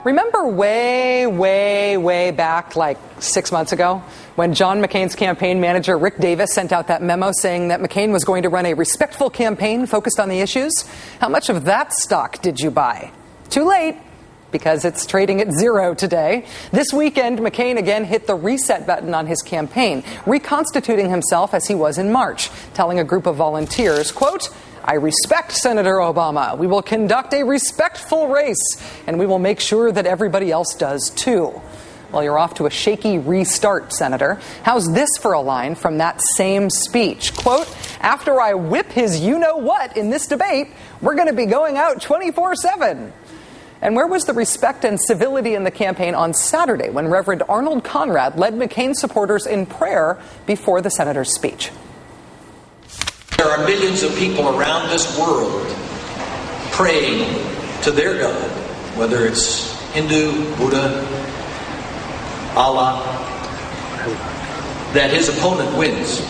Remember way back, like 6 months ago, when John McCain's campaign manager, Rick Davis, sent out that memo saying that McCain was going to run a respectful campaign focused on the issues? How much of that stock did you buy? Too late, because it's trading at zero today. This weekend, McCain again hit the reset button on his campaign, reconstituting himself as he was in March, telling a group of volunteers, quote, "I respect Senator Obama. We will conduct a respectful race, and we will make sure that everybody else does too." Well, you're off to a shaky restart, Senator. How's this for a line from that same speech? Quote, "After I whip his you-know-what in this debate, we're going to be going out 24/7. And where was the respect and civility in the campaign on Saturday when Reverend Arnold Conrad led McCain supporters in prayer before the senator's speech? There are millions of people around this world praying to their God, whether it's Hindu, Buddha, Allah, that his opponent wins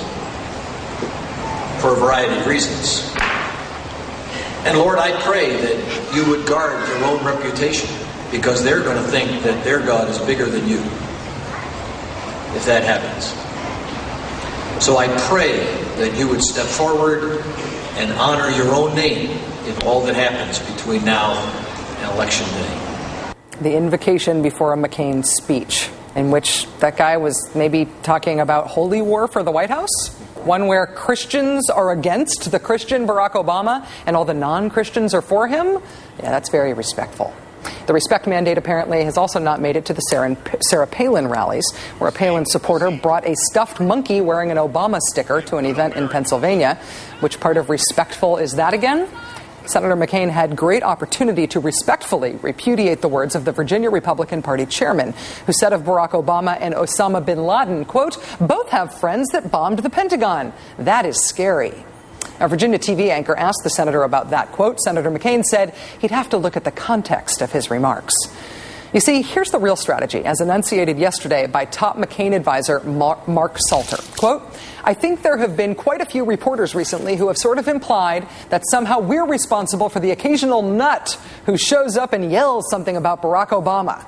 for a variety of reasons. And Lord, I pray that you would guard your own reputation, because they're going to think that their God is bigger than you if that happens. So I pray that you would step forward and honor your own name in all that happens between now and Election Day. The invocation before a McCain speech, in which that guy was maybe talking about holy war for the White House? One where Christians are against the Christian Barack Obama and all the non-Christians are for him? Yeah, that's very respectful. The respect mandate apparently has also not made it to the Sarah Palin rallies, where a Palin supporter brought a stuffed monkey wearing an Obama sticker to an event in Pennsylvania. Which part of respectful is that again? Senator McCain had great opportunity to respectfully repudiate the words of the Virginia Republican Party chairman, who said of Barack Obama and Osama bin Laden, quote, "Both have friends that bombed the Pentagon. That is scary." A Virginia TV anchor asked the senator about that quote. Senator McCain said he'd have to look at the context of his remarks. You see, here's the real strategy, as enunciated yesterday by top McCain advisor Mark Salter. Quote, "I think there have been quite a few reporters recently who have sort of implied that somehow we're responsible for the occasional nut who shows up and yells something about Barack Obama."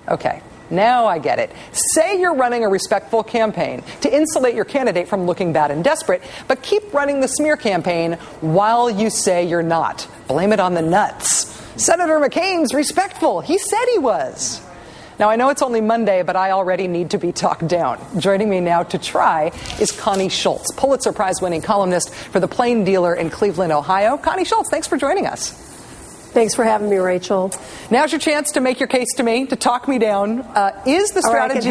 Okay, now I get it. Say you're running a respectful campaign to insulate your candidate from looking bad and desperate, but keep running the smear campaign while you say you're not. Blame it on the nuts. Senator McCain's respectful. He said he was. Now, I know it's only Monday, but I already need to be talked down. Joining me now to try is Connie Schultz, Pulitzer Prize-winning columnist for The Plain Dealer in Cleveland, Ohio. Connie Schultz, thanks for joining us. Thanks for having me, Rachel. Now's your chance to make your case to me, to talk me down. Is the strategy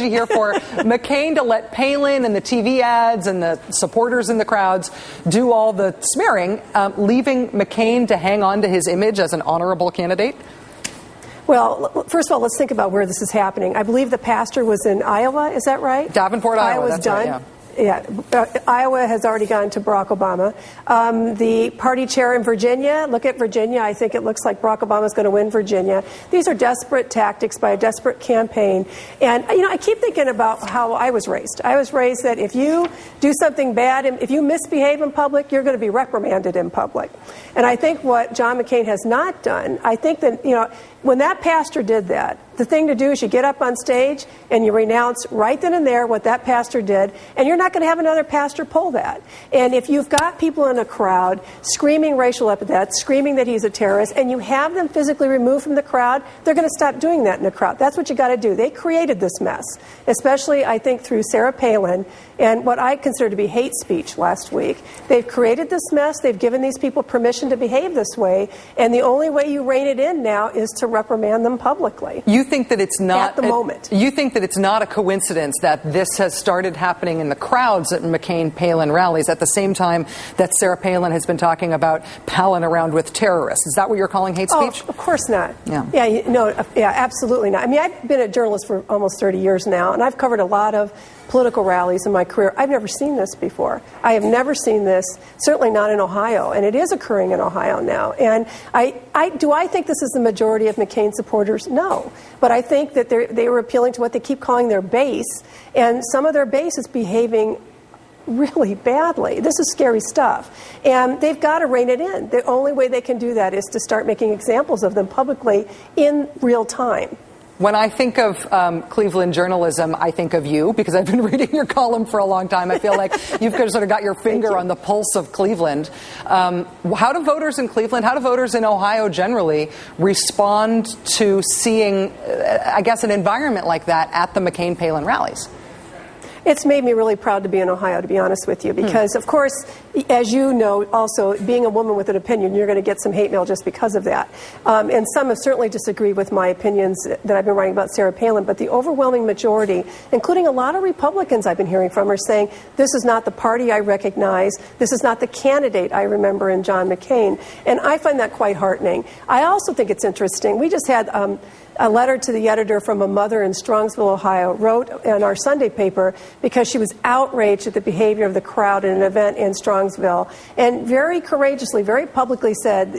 here for McCain to let Palin and the TV ads and the supporters in the crowds do all the smearing, leaving McCain to hang on to his image as an honorable candidate? Well, first of all, let's think about where this is happening. I believe the pastor was in Iowa. Is that right? Davenport, Iowa. Iowa's that's done. Right, yeah. Yeah, Iowa has already gone to Barack Obama. The party chair in Virginia, look at Virginia. I think it looks like Barack Obama's going to win Virginia. These are desperate tactics by a desperate campaign. And, you know, I keep thinking about how I was raised. I was raised that if you do something bad, if you misbehave in public, you're going to be reprimanded in public. And I think what John McCain has not done, I think that, you know, when that pastor did that, the thing to do is you get up on stage and you renounce right then and there what that pastor did, and you're not going to have another pastor pull that. And if you've got people in a crowd screaming racial epithets, screaming that he's a terrorist, and you have them physically removed from the crowd, they're going to stop doing that in the crowd. That's what you got to do. They created this mess, especially, I think, through Sarah Palin and what I consider to be hate speech last week. They've created this mess. They've given these people permission to behave this way, and the only way you rein it in now is to reprimand them publicly. You think that it's not at the moment. You think that it's not a coincidence that this has started happening in the crowds at McCain-Palin rallies at the same time that Sarah Palin has been talking about palling around with terrorists? Is that what you're calling hate speech? Oh, of course not. Yeah, absolutely not. I mean, I've been a journalist for almost 30 years now, and I've covered a lot of political rallies in my career. I've never seen this before. I have never seen this, certainly not in Ohio, and it is occurring in Ohio now. And do I think this is the majority of McCain supporters? No. But I think that they were appealing to what they keep calling their base, and some of their base is behaving really badly. This is scary stuff. And they've got to rein it in. The only way they can do that is to start making examples of them publicly in real time. When I think of Cleveland journalism, I think of you, because I've been reading your column for a long time. I feel like you've sort of got your finger on the pulse of Cleveland. How do voters in Cleveland, how do voters in Ohio generally respond to seeing, I guess, an environment like that at the McCain-Palin rallies? It's made me really proud to be in Ohio, to be honest with you, because, of course, as you know, also, being a woman with an opinion, you're going to get some hate mail just because of that. And some have certainly disagreed with my opinions that I've been writing about Sarah Palin, but the overwhelming majority, including a lot of Republicans I've been hearing from, are saying, this is not the party I recognize, this is not the candidate I remember in John McCain. And I find that quite heartening. I also think it's interesting. We just had a letter to the editor from a mother in Strongsville, Ohio, wrote in our Sunday paper because she was outraged at the behavior of the crowd at an event in Strongsville, and very courageously, very publicly said,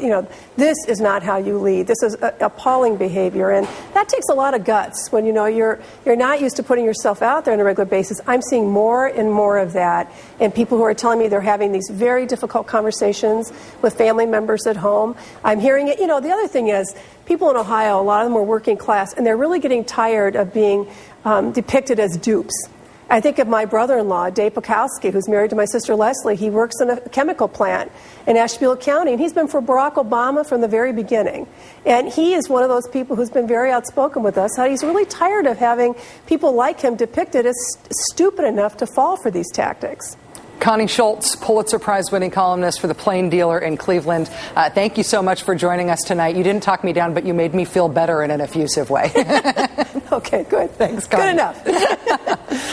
this is not how you lead. This is appalling behavior, and that takes a lot of guts when you're not used to putting yourself out there on a regular basis. I'm seeing more and more of that, and people who are telling me they're having these very difficult conversations with family members at home. I'm hearing it. The other thing is, people in Ohio, a lot of them are working class, and they're really getting tired of being depicted as dupes. I think of my brother-in-law, Dave Pukowski, who's married to my sister Leslie. He works in a chemical plant in Ashtabula County, and he's been for Barack Obama from the very beginning. And he is one of those people who's been very outspoken with us, how he's really tired of having people like him depicted as stupid enough to fall for these tactics. Connie Schultz, Pulitzer Prize-winning columnist for The Plain Dealer in Cleveland. Thank you so much for joining us tonight. You didn't talk me down, but you made me feel better in an effusive way. Okay, good. Thanks, Connie. Good enough.